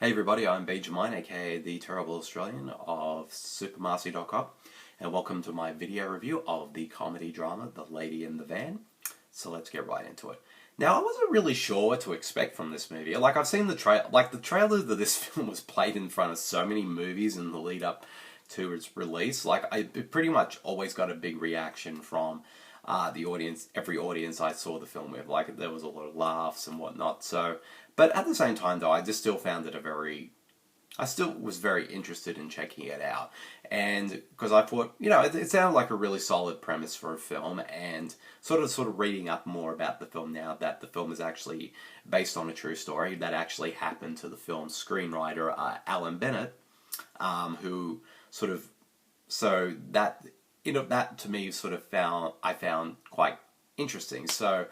Hey everybody, I'm Benjamin, aka the Terrible Australian of supermarcy.com, and welcome to my video review of the comedy drama The Lady in the Van. So let's get right into it. Now, I wasn't really sure what to expect from this movie. Like, I've seen the trailer that this film was played in front of so many movies in the lead up to its release. Like, I pretty much always got a big reaction from the audience, every audience I saw the film with. Like, there was a lot of laughs and whatnot. So, but at the same time, though, I just still found it I still was very interested in checking it out. And because I thought, it sounded like a really solid premise for a film, and sort of reading up more about the film now that the film is actually based on a true story that actually happened to the film's screenwriter, Allam Bennett, who sort of, so that, that to me I found quite interesting. So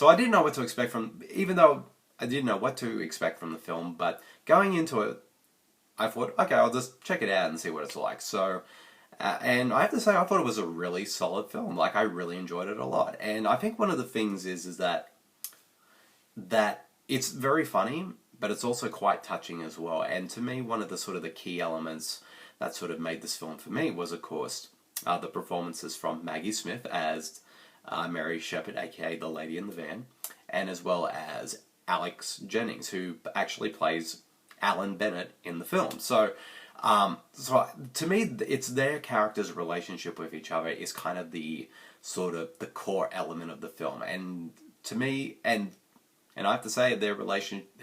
I didn't know what to expect from, even though I didn't know what to expect from the film, but going into it, I thought, okay, I'll just check it out and see what it's like. So, and I have to say, I thought it was a really solid film. Like, I really enjoyed it a lot. And I think one of the things is that it's very funny, but it's also quite touching as well. And to me, one of the key elements that sort of made this film for me was, of course, the performances from Maggie Smith as Mary Shepherd, aka the Lady in the Van, and as well as Alex Jennings, who actually plays Allam Bennett in the film. So to me, it's their characters' relationship with each other is kind of the core element of the film. And to me, and I have to say, their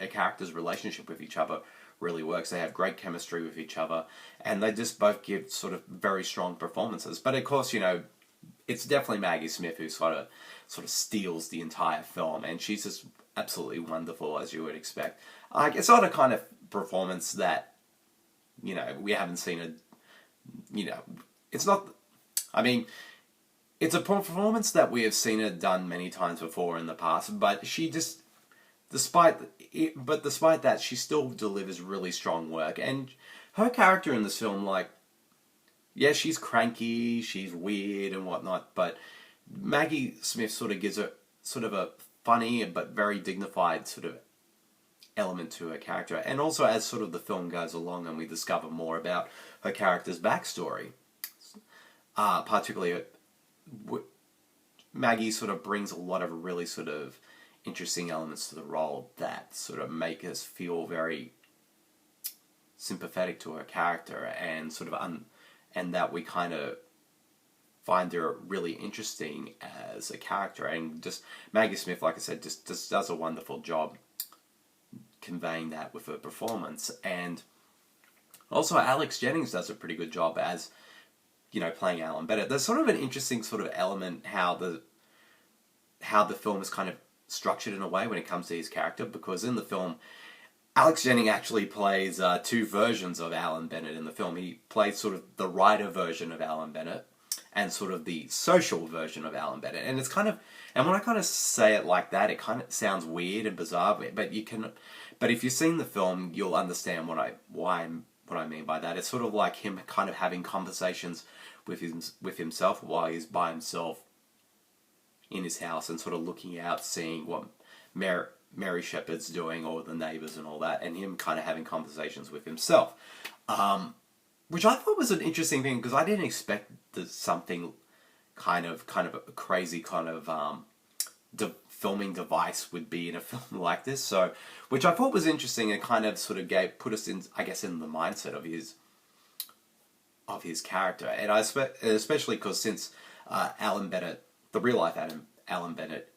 characters' relationship with each other really works. They have great chemistry with each other, and they just both give sort of very strong performances. But of course, it's definitely Maggie Smith who sort of steals the entire film, and she's just absolutely wonderful, as you would expect. It's not a kind of performance that, we haven't seen it's not, I mean, it's a performance that we have seen her done many times before in the past, but she just, despite that, she still delivers really strong work. And her character in this film, like, yeah, she's cranky, she's weird and whatnot, but Maggie Smith sort of gives her sort of a funny but very dignified sort of element to her character. And also, as sort of the film goes along and we discover more about her character's backstory, particularly Maggie sort of brings a lot of really sort of interesting elements to the role that sort of make us feel very sympathetic to her character, and sort of and that we kind of find her really interesting as a character. And just Maggie Smith, like I said, just does a wonderful job conveying that with her performance. And also Alex Jennings does a pretty good job as, playing Allam Bennett. There's sort of an interesting sort of element how the film is kind of structured in a way when it comes to his character, because in the film, Alex Jennings actually plays two versions of Allam Bennett in the film. He plays sort of the writer version of Allam Bennett and sort of the social version of Allam Bennett. And it's kind of, and when I kind of say it like that, it kind of sounds weird and bizarre, but if you've seen the film, you'll understand what I mean by that. It's sort of like him kind of having conversations with himself while he's by himself in his house, and sort of looking out, seeing what Mary Shepherd's doing, or the neighbours and all that, and him kind of having conversations with himself. Which I thought was an interesting thing, because I didn't expect that something kind of a crazy kind of filming device would be in a film like this. So, which I thought was interesting, and kind of sort of put us in, I guess, in the mindset of his character. And especially because since Allam Bennett, the real life Allam Bennett,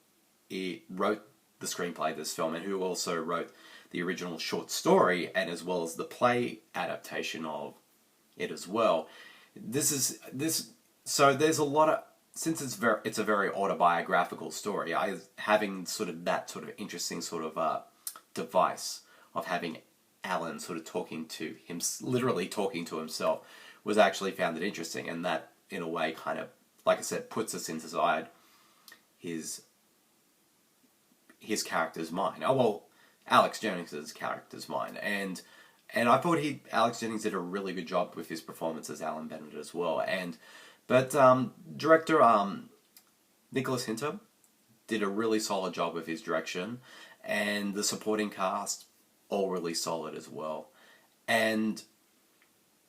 he wrote the screenplay of this film, and who also wrote the original short story, and as well as the play adaptation of it as well. So there's a lot of, since it's a very autobiographical story, having sort of that sort of interesting sort of device of having Alan sort of talking to him, literally talking to himself, was actually found it interesting, and that in a way kind of, like I said, puts us inside his character's mind. Oh well, Alex Jennings' character's mind, and I thought Alex Jennings did a really good job with his performance as Allam Bennett as well. But director Nicholas Hytner did a really solid job with his direction, and the supporting cast all really solid as well. And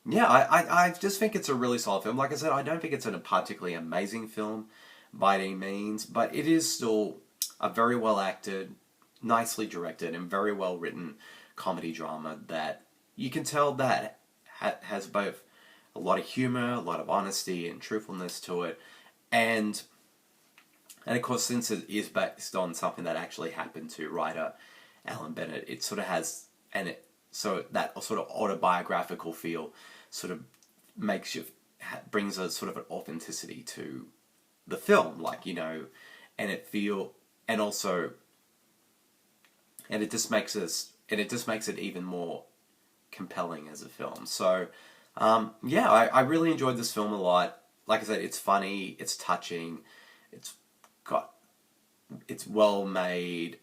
yeah, I just think it's a really solid film. Like I said, I don't think it's a particularly amazing film by any means, but it is still a very well acted, nicely directed, and very well written comedy drama that you can tell that has both a lot of humor, a lot of honesty and truthfulness to it, and of course, since it is based on something that actually happened to writer Alan Bennett, it sort of has, so that sort of autobiographical feel sort of makes you, brings a sort of an authenticity to the film, like, you know, and also, and it just makes it even more compelling as a film. So, yeah, I really enjoyed this film a lot. Like I said, it's funny, it's touching, it's well made,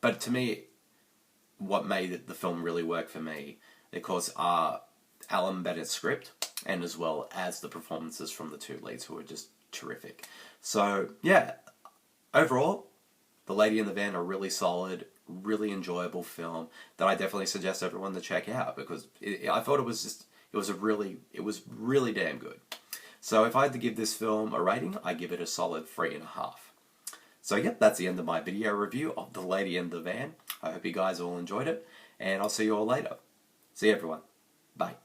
but to me, what made the film really work for me, of course, are Allam Bennett's script, and as well as the performances from the two leads, who are just terrific. So yeah, overall, The Lady in the Van, a really solid, really enjoyable film that I definitely suggest everyone to check out, because I thought it was really damn good. So if I had to give this film a rating, I give it a solid 3.5. So yep, that's the end of my video review of The Lady in the Van. I hope you guys all enjoyed it, and I'll see you all later. See you everyone. Bye.